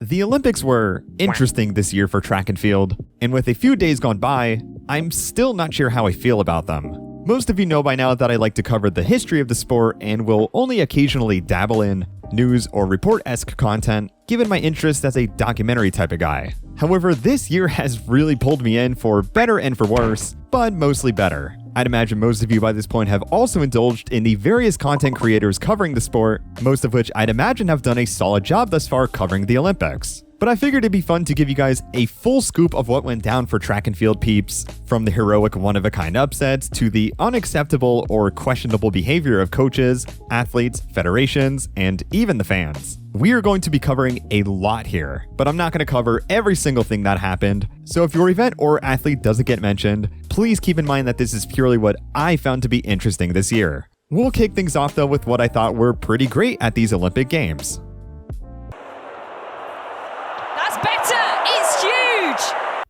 The Olympics were interesting this year for track and field, and with a few days gone by, I'm still not sure how I feel about them. Most of you know by now that I like to cover the history of the sport and will only occasionally dabble in news or report-esque content, given my interest as a documentary type of guy. However, this year has really pulled me in for better and for worse, but mostly better. I'd imagine most of you by this point have also indulged in the various content creators covering the sport, most of which I'd imagine have done a solid job thus far covering the Olympics. But I figured it'd be fun to give you guys a full scoop of what went down for track and field peeps, from the heroic one-of-a-kind upsets to the unacceptable or questionable behavior of coaches, athletes, federations, and even the fans. We are going to be covering a lot here, but I'm not going to cover every single thing that happened, so if your event or athlete doesn't get mentioned, please keep in mind that this is purely what I found to be interesting this year. We'll kick things off though with what I thought were pretty great at these Olympic Games.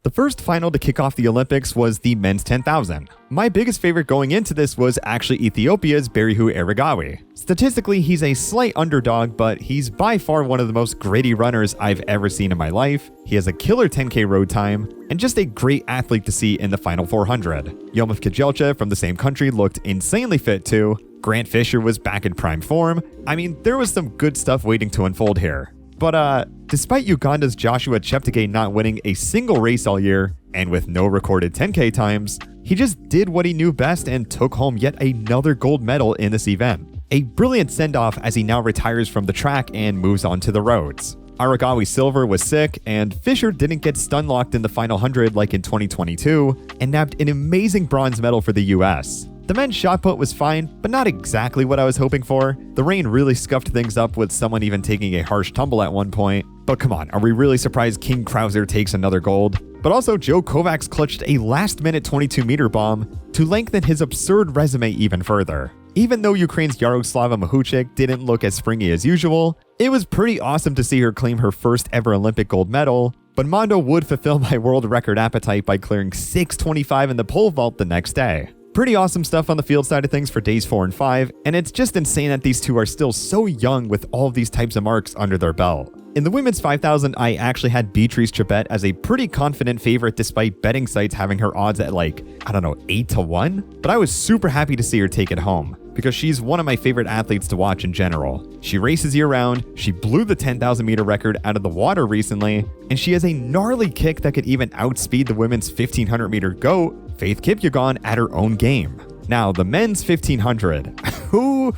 The first final to kick off the Olympics was the men's 10,000. My biggest favorite going into this was actually Ethiopia's Berihu Eregawi. Statistically, he's a slight underdog, but he's by far one of the most gritty runners I've ever seen in my life. He has a killer 10K road time, and just a great athlete to see in the final 400. Yomif Kejelcha from the same country looked insanely fit too. Grant Fisher was back in prime form. I mean, there was some good stuff waiting to unfold here. But despite Uganda's Joshua Cheptegei not winning a single race all year, and with no recorded 10K times, he just did what he knew best and took home yet another gold medal in this event. A brilliant send-off as he now retires from the track and moves on to the roads. Aragawi's silver was sick, and Fisher didn't get stun-locked in the final 100 like in 2022, and nabbed an amazing bronze medal for the US. The men's shot put was fine, but not exactly what I was hoping for. The rain really scuffed things up with someone even taking a harsh tumble at one point. But come on, are we really surprised King Krauser takes another gold? But also Joe Kovacs clutched a last-minute 22-meter bomb to lengthen his absurd resume even further. Even though Ukraine's Yaroslava Mahuchik didn't look as springy as usual, it was pretty awesome to see her claim her first ever Olympic gold medal. But Mondo would fulfill my world record appetite by clearing 6:25 in the pole vault the next day. Pretty awesome stuff on the field side of things for days 4 and 5, and it's just insane that these two are still so young with all of these types of marks under their belt. In the women's 5,000, I actually had Beatrice Chebet as a pretty confident favorite despite betting sites having her odds at 8-1, but I was super happy to see her take it home, because she's one of my favorite athletes to watch in general. She races year-round, she blew the 10,000 meter record out of the water recently, and she has a gnarly kick that could even outspeed the women's 1,500 meter GOAT, Faith Kipyegon, at her own game. Now, the men's 1,500. Ooh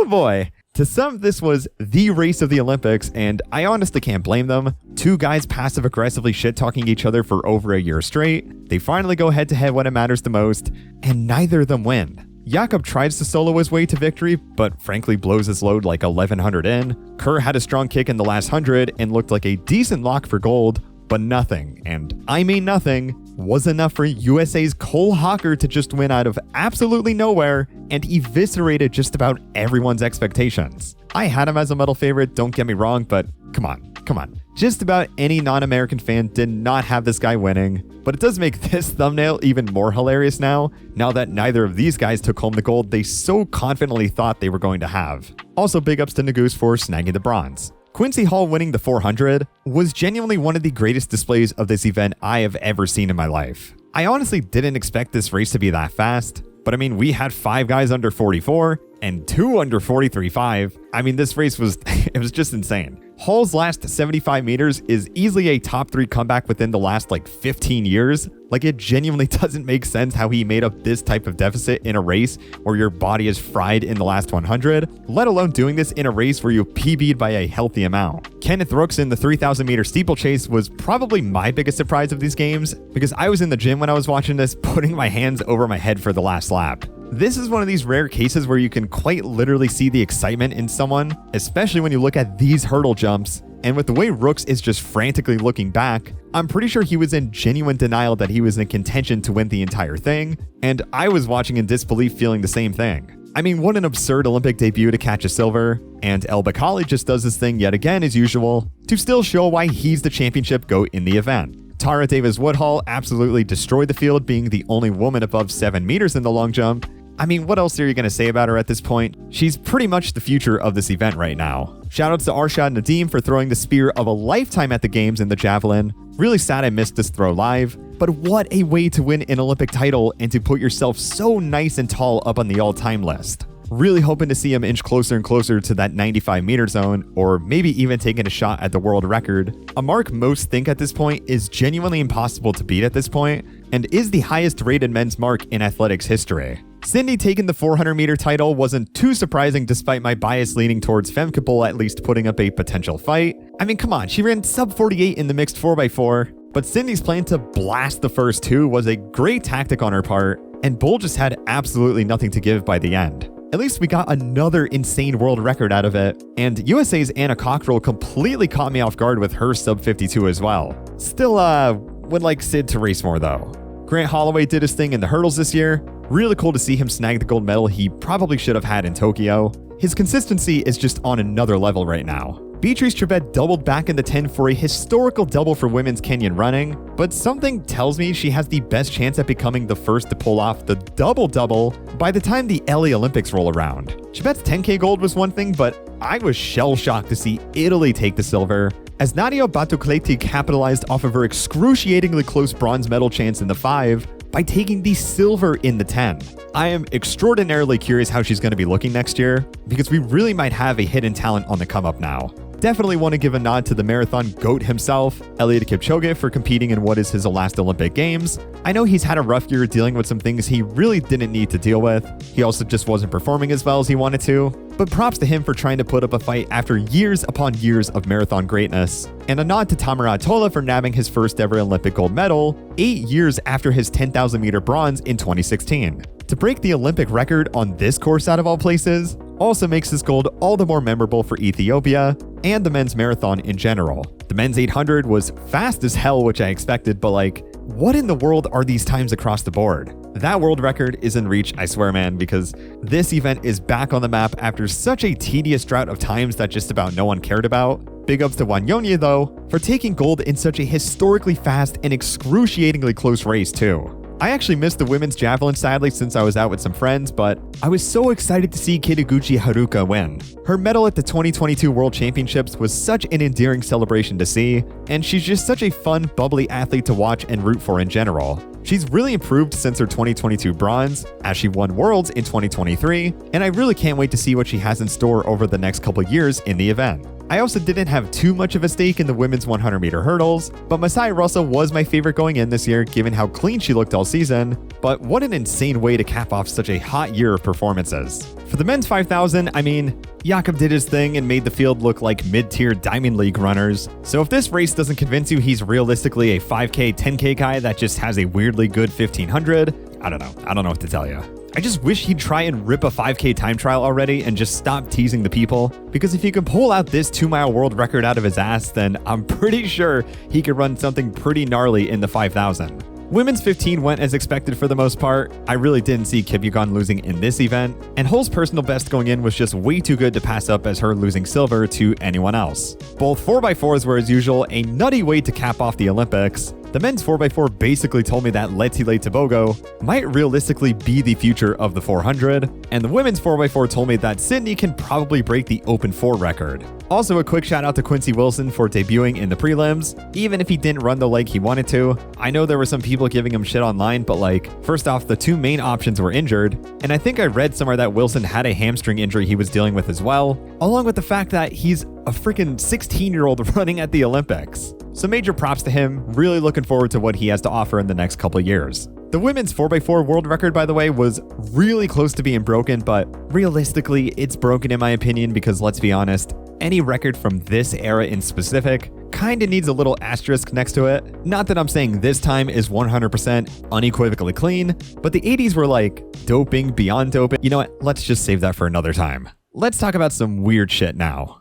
boy. To some, this was the race of the Olympics, and I honestly can't blame them. Two guys passive-aggressively shit-talking each other for over a year straight. They finally go head-to-head when it matters the most, and neither of them win. Jakob tries to solo his way to victory, but frankly blows his load like 1,100 in. Kerr had a strong kick in the last 100 and looked like a decent lock for gold, but nothing, and I mean nothing, was enough for USA's Cole Hawker to just win out of absolutely nowhere and eviscerated just about everyone's expectations. I had him as a medal favorite, don't get me wrong, but come on. Just about any non-American fan did not have this guy winning, but it does make this thumbnail even more hilarious now that neither of these guys took home the gold they so confidently thought they were going to have. Also, big ups to Nagus for snagging the bronze. Quincy Hall winning the 400 was genuinely one of the greatest displays of this event I have ever seen in my life. I honestly didn't expect this race to be that fast, but I mean, we had 5 guys under 44 and 2 under 43.5. I mean, this race was, it was just insane. Hall's last 75 meters is easily a top 3 comeback within the last 15 years. It genuinely doesn't make sense how he made up this type of deficit in a race where your body is fried in the last 100, let alone doing this in a race where you PB'd by a healthy amount. Kenneth Rooks in the 3,000 meter steeplechase was probably my biggest surprise of these games, because I was in the gym when I was watching this, putting my hands over my head for the last lap. This is one of these rare cases where you can quite literally see the excitement in someone, especially when you look at these hurdle jumps. And with the way Rooks is just frantically looking back, I'm pretty sure he was in genuine denial that he was in contention to win the entire thing, and I was watching in disbelief feeling the same thing. I mean, what an absurd Olympic debut to catch a silver, and El Bakkali just does his thing yet again as usual, to still show why he's the championship GOAT in the event. Tara Davis Woodhull absolutely destroyed the field, being the only woman above 7 meters in the long jump. I mean, what else are you going to say about her at this point? She's pretty much the future of this event right now. Shoutouts to Arshad Nadeem for throwing the spear of a lifetime at the games in the javelin. Really sad I missed this throw live, but what a way to win an Olympic title and to put yourself so nice and tall up on the all-time list. Really hoping to see him inch closer and closer to that 95-meter zone, or maybe even taking a shot at the world record. A mark most think at this point is genuinely impossible to beat at this point, and is the highest rated men's mark in athletics history. Cindy taking the 400-meter title wasn't too surprising despite my bias leaning towards Femkepol at least putting up a potential fight. I mean, come on, she ran sub 48 in the mixed 4x4, but Cindy's plan to blast the first two was a great tactic on her part, and Bull just had absolutely nothing to give by the end. At least we got another insane world record out of it, and USA's Anna Cockrell completely caught me off guard with her sub 52 as well. Still, would like Sid to race more though. Grant Holloway did his thing in the hurdles this year. Really cool to see him snag the gold medal he probably should have had in Tokyo. His consistency is just on another level right now. Beatrice Trevette doubled back in the 10 for a historical double for women's Kenyan running, but something tells me she has the best chance at becoming the first to pull off the double-double by the time the LA Olympics roll around. Trevette's 10K gold was one thing, but I was shell-shocked to see Italy take the silver, as Nadia Batukleti capitalized off of her excruciatingly close bronze medal chance in the 5 by taking the silver in the 10. I am extraordinarily curious how she's going to be looking next year, because we really might have a hidden talent on the come-up now. Definitely want to give a nod to the marathon GOAT himself, Eliud Kipchoge, for competing in what is his last Olympic Games. I know he's had a rough year dealing with some things he really didn't need to deal with. He also just wasn't performing as well as he wanted to. But props to him for trying to put up a fight after years upon years of marathon greatness. And a nod to Tamara Atola for nabbing his first ever Olympic gold medal 8 years after his 10,000 meter bronze in 2016. To break the Olympic record on this course out of all places also makes this gold all the more memorable for Ethiopia and the men's marathon in general. The men's 800 was fast as hell, which I expected, but like, what in the world are these times across the board? That world record is in reach, I swear, man, because this event is back on the map after such a tedious drought of times that just about no one cared about. Big ups to Wanyonyi, though, for taking gold in such a historically fast and excruciatingly close race, too. I actually missed the women's javelin sadly since I was out with some friends, but I was so excited to see Kitaguchi Haruka win. Her medal at the 2022 World Championships was such an endearing celebration to see, and she's just such a fun, bubbly athlete to watch and root for in general. She's really improved since her 2022 bronze, as she won Worlds in 2023, and I really can't wait to see what she has in store over the next couple years in the event. I also didn't have too much of a stake in the women's 100-meter hurdles, but Masai Russell was my favorite going in this year given how clean she looked all season, but what an insane way to cap off such a hot year of performances. For the men's 5,000, I mean, Jakob did his thing and made the field look like mid-tier Diamond League runners, so if this race doesn't convince you he's realistically a 5K, 10K guy that just has a weirdly good 1,500, I don't know what to tell you. I just wish he'd try and rip a 5K time trial already and just stop teasing the people, because if he can pull out this 2-mile world record out of his ass, then I'm pretty sure he could run something pretty gnarly in the 5,000. Women's 15 went as expected for the most part. I really didn't see Kipyegon losing in this event, and Hull's personal best going in was just way too good to pass up as her losing silver to anyone else. Both 4x4s were as usual a nutty way to cap off the Olympics. The men's 4x4 basically told me that Letsile Tebogo might realistically be the future of the 400, and the women's 4x4 told me that Sydney can probably break the Open 4 record. Also, a quick shout out to Quincy Wilson for debuting in the prelims, even if he didn't run the leg he wanted to. I know there were some people giving him shit online, but like, first off, the two main options were injured, and I think I read somewhere that Wilson had a hamstring injury he was dealing with as well, along with the fact that he's a freaking 16-year-old running at the Olympics. So major props to him, really looking forward to what he has to offer in the next couple years. The women's 4x4 world record, by the way, was really close to being broken, but realistically, it's broken in my opinion because let's be honest, any record from this era in specific kinda needs a little asterisk next to it. Not that I'm saying this time is 100% unequivocally clean, but the 80s were like doping beyond doping. You know what? Let's just save that for another time. Let's talk about some weird shit now.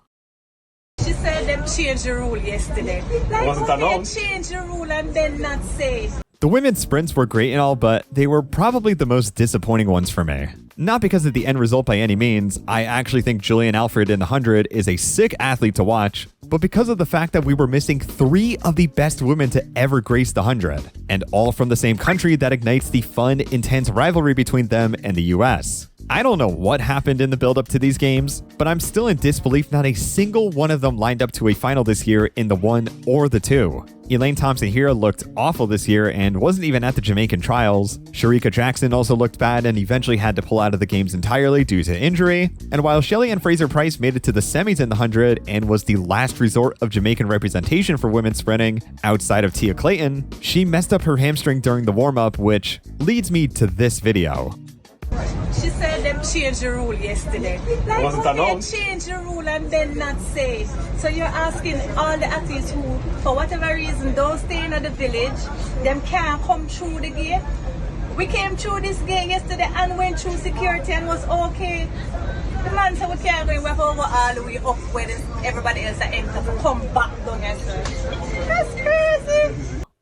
She said them changed the rule yesterday. Like, Wasn't announced. they change the rule and then not say. The women's sprints were great and all, but they were probably the most disappointing ones for me. Not because of the end result by any means. I actually think Julian Alfred in the 100 is a sick athlete to watch, but because of the fact that we were missing 3 of the best women to ever grace the 100, and all from the same country that ignites the fun, intense rivalry between them and the US. I don't know what happened in the build-up to these games, but I'm still in disbelief not a single one of them lined up to a final this year in the 1 or the 2. Elaine Thompson-Herah looked awful this year and wasn't even at the Jamaican trials. Shericka Jackson also looked bad and eventually had to pull out of the games entirely due to injury. And while Shelly Ann Fraser-Pryce made it to the semis in the 100 and was the last resort of Jamaican representation for women sprinting outside of Tia Clayton, she messed up her hamstring during the warm-up, which leads me to this video. She said them changed the rule yesterday. Like, Wasn't how can announced? you change the rule and then not say it? So you're asking all the athletes who, for whatever reason, don't stay in the village, them can't come through the gate. We came through this gate yesterday and went through security and was okay. The man said we can't go, we have to go all the way up where everybody else are enter to come back down here. That's crazy.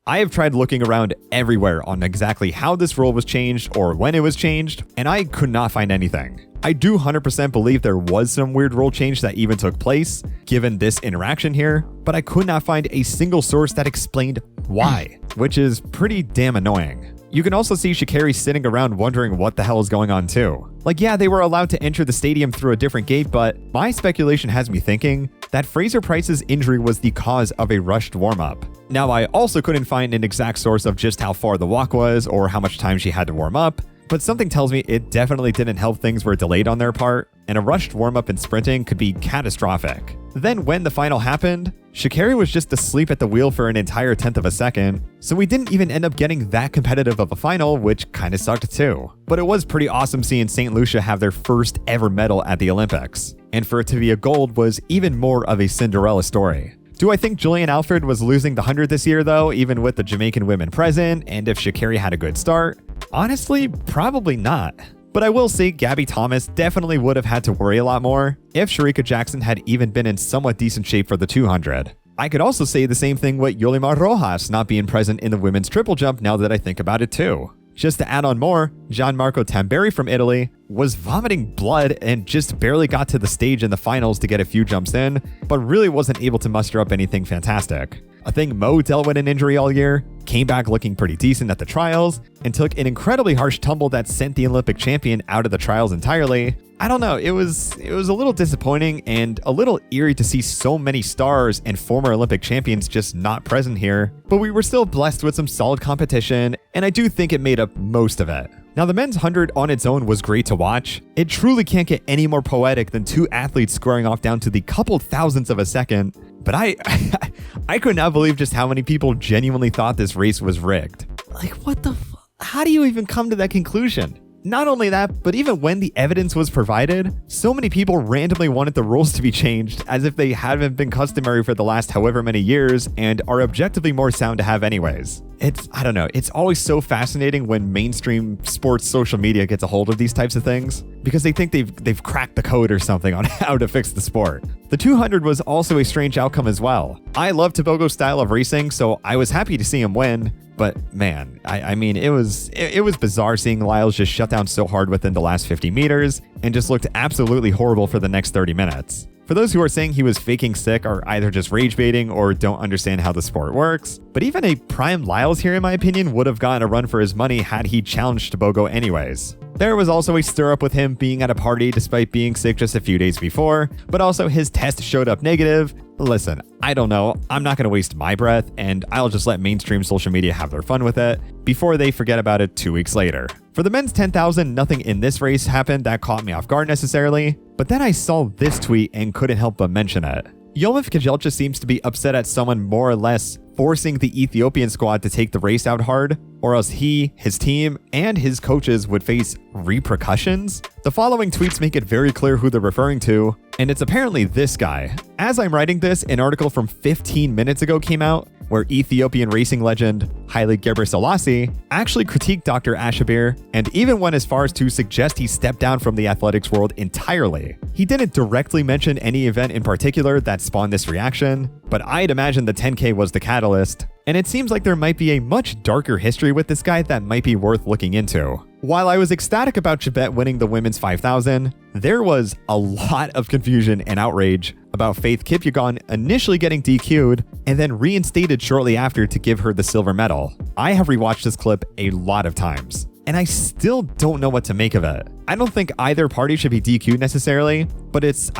I have tried looking around everywhere on exactly how this rule was changed or when it was changed, and I could not find anything. I do 100% believe there was some weird rule change that even took place, given this interaction here, but I could not find a single source that explained why, which is pretty damn annoying. You can also see sha'carri sitting around wondering what the hell is going on too. Like, yeah, they were allowed to enter the stadium through a different gate, but my speculation has me thinking that Fraser-Pryce's injury was the cause of a rushed warm-up. Now, I also couldn't find an exact source of just how far the walk was or how much time she had to warm up, but something tells me it definitely didn't help things were delayed on their part, and a rushed warm-up in sprinting could be catastrophic. Then when the final happened, sha'carri was just asleep at the wheel for an entire 10th of a second, so we didn't even end up getting that competitive of a final, which kinda sucked too. But it was pretty awesome seeing St. Lucia have their first ever medal at the Olympics, and for it to be a gold was even more of a Cinderella story. Do I think Julian Alfred was losing the 100 this year though, even with the Jamaican women present, and if sha'carri had a good start? Honestly, probably not. But I will say Gabby Thomas definitely would have had to worry a lot more if Shericka Jackson had even been in somewhat decent shape for the 200. I could also say the same thing with Yolimar Rojas not being present in the women's triple jump now that I think about it too. Just to add on more, Gianmarco Tamberi from Italy was vomiting blood and just barely got to the stage in the finals to get a few jumps in, but really wasn't able to muster up anything fantastic. I think Mo dealt with an injury all year, came back looking pretty decent at the trials, and took an incredibly harsh tumble that sent the Olympic champion out of the trials entirely. I don't know, it was a little disappointing and a little eerie to see so many stars and former Olympic champions just not present here, but we were still blessed with some solid competition, and I do think it made up most of it. Now, the men's 100 on its own was great to watch. It truly can't get any more poetic than 2 athletes squaring off down to the couple thousandths of a second, but I could not believe just how many people genuinely thought this race was rigged. Like, what the how do you even come to that conclusion? Not only that, but even when the evidence was provided, so many people randomly wanted the rules to be changed as if they haven't been customary for the last however many years and are objectively more sound to have anyways. I don't know, it's always so fascinating when mainstream sports social media gets a hold of these types of things because they think they've cracked the code or something on how to fix the sport. The 200 was also a strange outcome as well. I love Tebogo's style of racing, so I was happy to see him win. But man, I mean, it was bizarre seeing Lyles just shut down so hard within the last 50 meters and just looked absolutely horrible for the next 30 minutes. For those who are saying he was faking sick are either just rage baiting or don't understand how the sport works, but even a prime Lyles here in my opinion would have gotten a run for his money had he challenged Tebogo anyways. There was also a stir-up with him being at a party despite being sick just a few days before, but also his test showed up negative. Listen, I don't know, I'm not going to waste my breath, and I'll just let mainstream social media have their fun with it before they forget about it 2 weeks later. For the men's 10,000, nothing in this race happened that caught me off guard necessarily, but then I saw this tweet and couldn't help but mention it. Yomif Kejelcha seems to be upset at someone more or less forcing the Ethiopian squad to take the race out hard, or else he, his team, and his coaches would face repercussions. The following tweets make it very clear who they're referring to, and it's apparently this guy. As I'm writing this, an article from 15 minutes ago came out where Ethiopian racing legend Haile Gebrselassie actually critiqued Dr. Ashabir and even went as far as to suggest he step down from the athletics world entirely. He didn't directly mention any event in particular that spawned this reaction, but I'd imagine the 10K was the catalyst, and it seems like there might be a much darker history with this guy that might be worth looking into. While I was ecstatic about Chebet winning the women's 5,000, There was a lot of confusion and outrage about Faith Kipyegon initially getting DQ'd and then reinstated shortly after to give her the silver medal. I have rewatched this clip a lot of times, and I still don't know what to make of it. I don't think either party should be DQ'd necessarily, but it's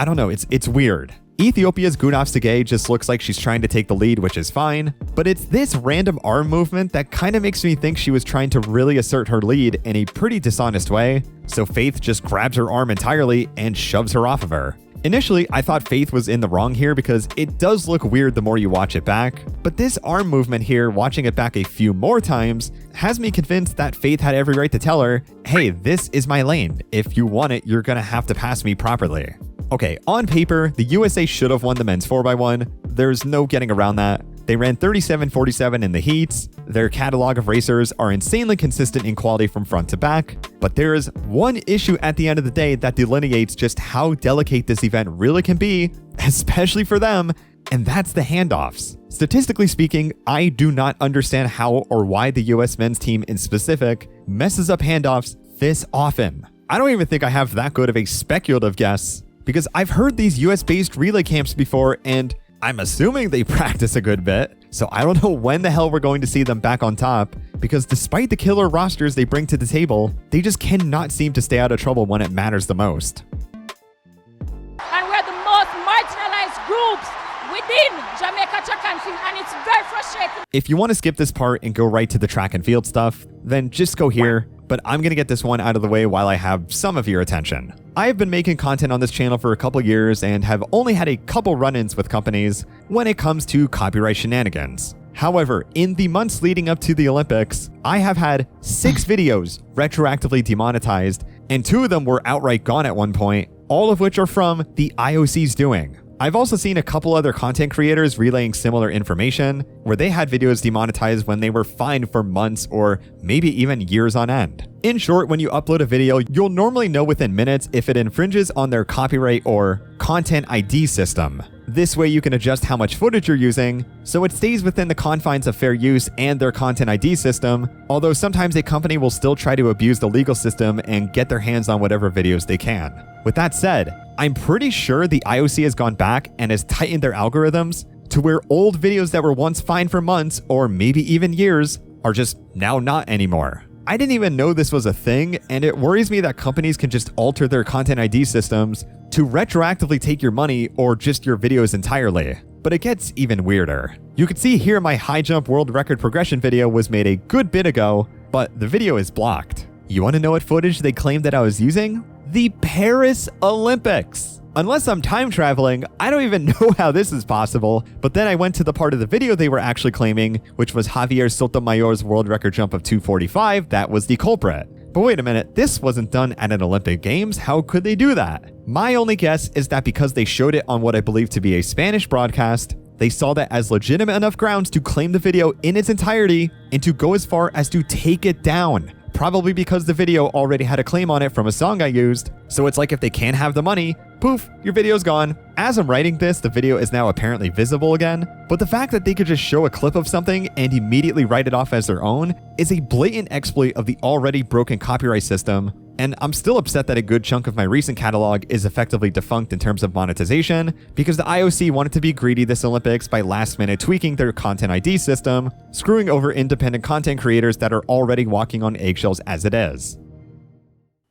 weird. Ethiopia's Gunaf Segei just looks like she's trying to take the lead, which is fine, but it's this random arm movement that kind of makes me think she was trying to really assert her lead in a pretty dishonest way, so Faith just grabs her arm entirely and shoves her off of her. Initially, I thought Faith was in the wrong here because it does look weird the more you watch it back, but this arm movement here, watching it back a few more times, has me convinced that Faith had every right to tell her, hey, this is my lane. If you want it, you're gonna have to pass me properly. Okay, on paper, the USA should have won the men's 4x1. There's no getting around that. They ran 37.47 in the heats. Their catalog of racers are insanely consistent in quality from front to back. But there is one issue at the end of the day that delineates just how delicate this event really can be, especially for them, and that's the handoffs. Statistically speaking, I do not understand how or why the US men's team in specific messes up handoffs this often. I don't even think I have that good of a speculative guess, because I've heard these US-based relay camps before, and I'm assuming they practice a good bit, so I don't know when the hell we're going to see them back on top, because despite the killer rosters they bring to the table, they just cannot seem to stay out of trouble when it matters the most. And we're the most marginalized groups within Jamaica track and field, and it's very frustrating. If you want to skip this part and go right to the track and field stuff, then just go here, but I'm going to get this one out of the way while I have some of your attention. I have been making content on this channel for a couple years and have only had a couple run-ins with companies when it comes to copyright shenanigans. However, in the months leading up to the Olympics, I have had 6 videos retroactively demonetized, and 2 of them were outright gone at one point, all of which are from the IOC's doing. I've also seen a couple other content creators relaying similar information, where they had videos demonetized when they were fined for months or maybe even years on end. In short, when you upload a video, you'll normally know within minutes if it infringes on their copyright or content ID system. This way you can adjust how much footage you're using, so it stays within the confines of fair use and their content ID system, although sometimes a company will still try to abuse the legal system and get their hands on whatever videos they can. With that said, I'm pretty sure the IOC has gone back and has tightened their algorithms to where old videos that were once fined for months or maybe even years are just now not anymore. I didn't even know this was a thing, and it worries me that companies can just alter their content ID systems to retroactively take your money or just your videos entirely. But it gets even weirder. You can see here my high jump world record progression video was made a good bit ago, but the video is blocked. You want to know what footage they claimed that I was using? The Paris Olympics! Unless I'm time traveling, I don't even know how this is possible, but then I went to the part of the video they were actually claiming, which was Javier Sotomayor's world record jump of 2:45, that was the culprit. But wait a minute, this wasn't done at an Olympic Games, how could they do that? My only guess is that because they showed it on what I believe to be a Spanish broadcast, they saw that as legitimate enough grounds to claim the video in its entirety and to go as far as to take it down. Probably because the video already had a claim on it from a song I used, so it's like if they can't have the money, poof, your video's gone. As I'm writing this, the video is now apparently visible again, but the fact that they could just show a clip of something and immediately write it off as their own is a blatant exploit of the already broken copyright system, and I'm still upset that a good chunk of my recent catalog is effectively defunct in terms of monetization, because the IOC wanted to be greedy this Olympics by last minute tweaking their content ID system, screwing over independent content creators that are already walking on eggshells as it is.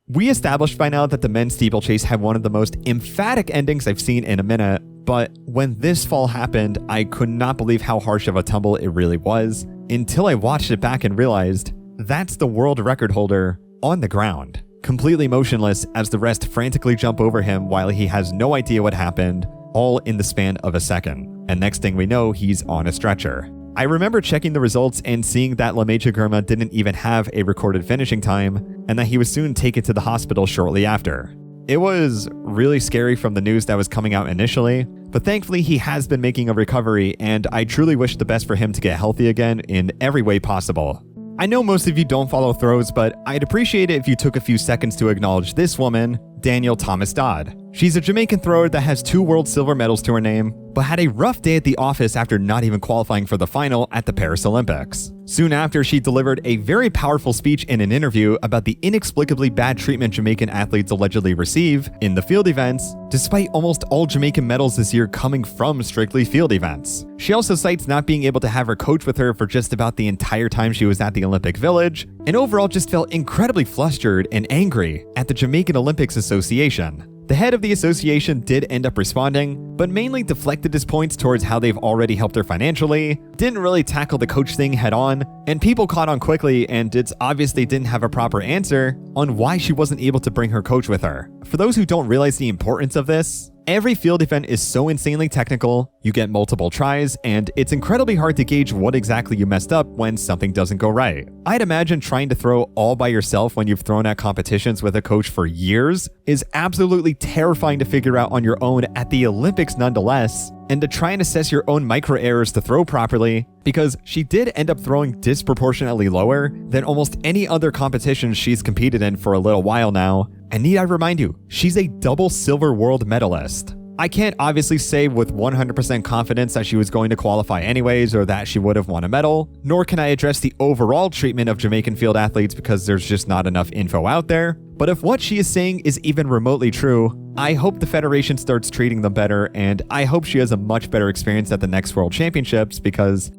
We established by now that the men's steeplechase had one of the most emphatic endings I've seen in a minute, but when this fall happened, I could not believe how harsh of a tumble it really was, until I watched it back and realized that's the world record holder on the ground, completely motionless as the rest frantically jump over him while he has no idea what happened, all in the span of a second. And next thing we know, he's on a stretcher. I remember checking the results and seeing that Lamecha Girma didn't even have a recorded finishing time, and that he was soon taken to the hospital shortly after. It was really scary from the news that was coming out initially, but thankfully he has been making a recovery, and I truly wish the best for him to get healthy again in every way possible. I know most of you don't follow throws, but I'd appreciate it if you took a few seconds to acknowledge this woman, Daniel Thomas Dodd. She's a Jamaican thrower that has 2 world silver medals to her name, but had a rough day at the office after not even qualifying for the final at the Paris Olympics. Soon after, she delivered a very powerful speech in an interview about the inexplicably bad treatment Jamaican athletes allegedly receive in the field events, despite almost all Jamaican medals this year coming from strictly field events. She also cites not being able to have her coach with her for just about the entire time she was at the Olympic Village, and overall just felt incredibly flustered and angry at the Jamaican Olympics Association. The head of the association did end up responding, but mainly deflected his points towards how they've already helped her financially, didn't really tackle the coach thing head on, and people caught on quickly, and it's obvious they didn't have a proper answer on why she wasn't able to bring her coach with her. For those who don't realize the importance of this, every field event is so insanely technical, you get multiple tries, and it's incredibly hard to gauge what exactly you messed up when something doesn't go right. I'd imagine trying to throw all by yourself when you've thrown at competitions with a coach for years is absolutely terrifying to figure out on your own at the Olympics nonetheless, and to try and assess your own micro errors to throw properly, because she did end up throwing disproportionately lower than almost any other competition she's competed in for a little while now. And need I remind you, she's a double silver world medalist. I can't obviously say with 100% confidence that she was going to qualify anyways or that she would have won a medal, nor can I address the overall treatment of Jamaican field athletes because there's just not enough info out there. But if what she is saying is even remotely true, I hope the federation starts treating them better, and I hope she has a much better experience at the next World Championships because,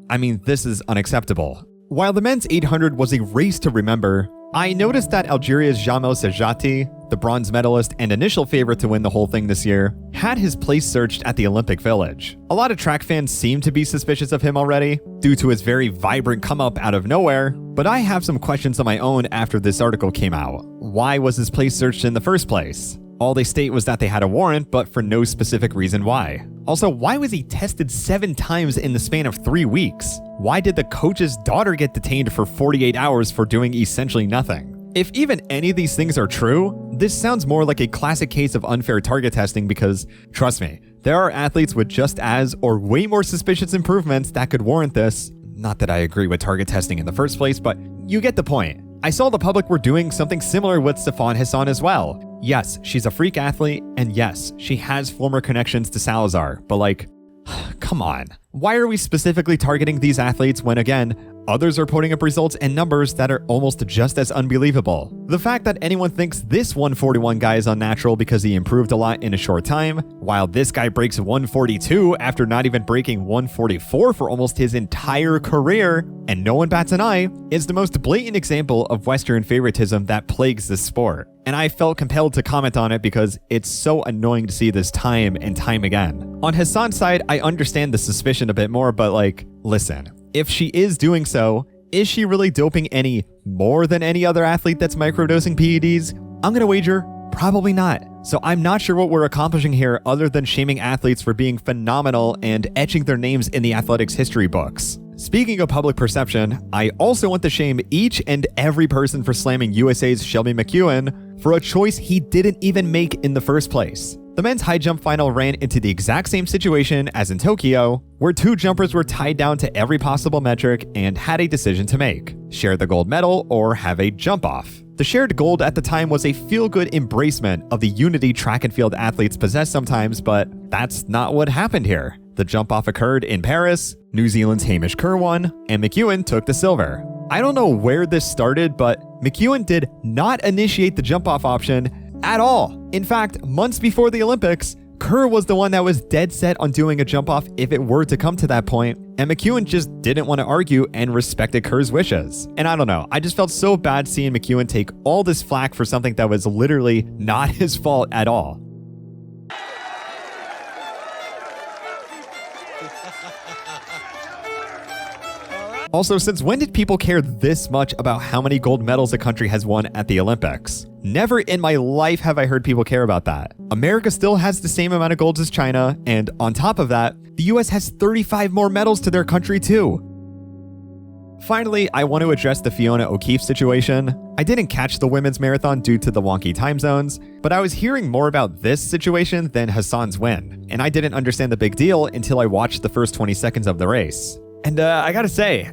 this is unacceptable. While the men's 800 was a race to remember, I noticed that Algeria's Jamel Sejati, the bronze medalist and initial favorite to win the whole thing this year, had his place searched at the Olympic Village. A lot of track fans seem to be suspicious of him already, due to his very vibrant come-up out of nowhere, but I have some questions of my own after this article came out. Why was his place searched in the first place? All they state was that they had a warrant, but for no specific reason why. Also, why was he tested 7 times in the span of 3 weeks? Why did the coach's daughter get detained for 48 hours for doing essentially nothing? If even any of these things are true, this sounds more like a classic case of unfair target testing because, trust me, there are athletes with just as or way more suspicious improvements that could warrant this. Not that I agree with target testing in the first place, but you get the point. I saw the public were doing something similar with Sifan Hassan as well. Yes, she's a freak athlete, and yes, she has former connections to Salazar, but come on. Why are we specifically targeting these athletes when, again, others are putting up results and numbers that are almost just as unbelievable? The fact that anyone thinks this 141 guy is unnatural because he improved a lot in a short time, while this guy breaks 142 after not even breaking 144 for almost his entire career, and no one bats an eye, is the most blatant example of Western favoritism that plagues this sport. And I felt compelled to comment on it because it's so annoying to see this time and time again. On Hassan's side, I understand the suspicion a bit more, but listen, if she is doing so, is she really doping any more than any other athlete that's microdosing PEDs? I'm gonna wager probably not. So I'm not sure what we're accomplishing here other than shaming athletes for being phenomenal and etching their names in the athletics history books. Speaking of public perception, I also want to shame each and every person for slamming USA's Shelby McEwen for a choice he didn't even make in the first place. The men's high jump final ran into the exact same situation as in Tokyo, where 2 jumpers were tied down to every possible metric and had a decision to make: share the gold medal or have a jump off. The shared gold at the time was a feel-good embracement of the unity track and field athletes possess sometimes, but that's not what happened here. The jump off occurred in Paris, New Zealand's Hamish Kerr won, and McEwen took the silver. I don't know where this started, but McEwen did not initiate the jump off option at all. In fact, months before the Olympics, Kerr was the one that was dead set on doing a jump off if it were to come to that point, and McEwen just didn't want to argue and respected Kerr's wishes. And I don't know, I just felt so bad seeing McEwen take all this flack for something that was literally not his fault at all. Also, since when did people care this much about how many gold medals a country has won at the Olympics? Never in my life have I heard people care about that. America still has the same amount of golds as China, and on top of that, the US has 35 more medals to their country too. Finally, I want to address the Fiona O'Keefe situation. I didn't catch the women's marathon due to the wonky time zones, but I was hearing more about this situation than Hassan's win, and I didn't understand the big deal until I watched the first 20 seconds of the race. And I gotta say,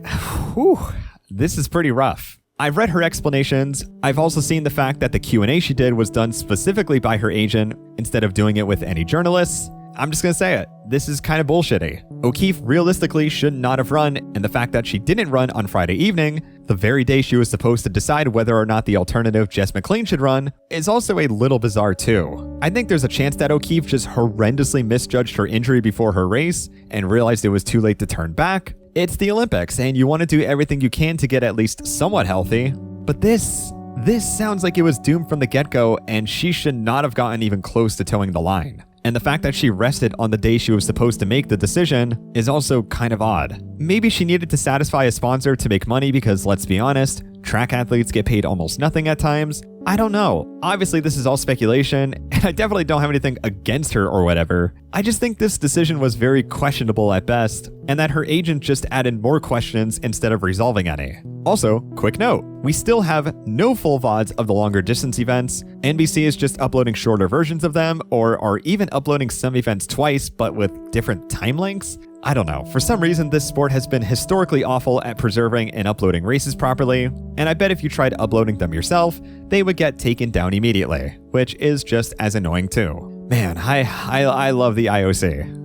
this is pretty rough. I've read her explanations. I've also seen the fact that the Q&A she did was done specifically by her agent instead of doing it with any journalists. I'm just gonna say it. This is kind of bullshitty. O'Keefe realistically should not have run, and the fact that she didn't run on Friday evening, the very day she was supposed to decide whether or not the alternative Jess McLean should run, is also a little bizarre too. I think there's a chance that O'Keefe just horrendously misjudged her injury before her race and realized it was too late to turn back. It's the Olympics, and you want to do everything you can to get at least somewhat healthy. But this sounds like it was doomed from the get-go, and she should not have gotten even close to towing the line. And the fact that she rested on the day she was supposed to make the decision is also kind of odd. Maybe she needed to satisfy a sponsor to make money because, let's be honest, track athletes get paid almost nothing at times. I don't know. Obviously, this is all speculation, and I definitely don't have anything against her or whatever. I just think this decision was very questionable at best, and that her agent just added more questions instead of resolving any. Also, quick note, we still have no full VODs of the longer distance events. NBC is just uploading shorter versions of them, or are even uploading some events twice, but with different time lengths. I don't know, for some reason this sport has been historically awful at preserving and uploading races properly, and I bet if you tried uploading them yourself, they would get taken down immediately, which is just as annoying too. Man, I love the IOC.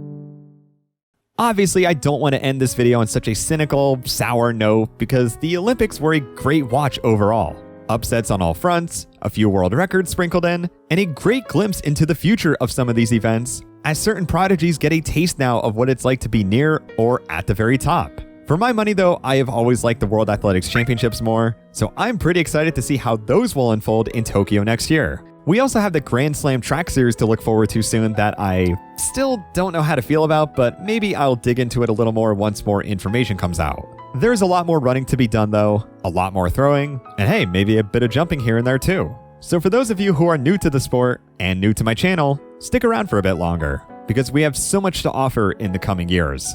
Obviously, I don't want to end this video on such a cynical, sour note because the Olympics were a great watch overall. Upsets on all fronts, a few world records sprinkled in, and a great glimpse into the future of some of these events, as certain prodigies get a taste now of what it's like to be near or at the very top. For my money though, I have always liked the World Athletics Championships more, so I'm pretty excited to see how those will unfold in Tokyo next year. We also have the Grand Slam track series to look forward to soon that I still don't know how to feel about, but maybe I'll dig into it a little more once more information comes out. There's a lot more running to be done though, a lot more throwing, and hey, maybe a bit of jumping here and there too. So for those of you who are new to the sport and new to my channel, stick around for a bit longer, because we have so much to offer in the coming years.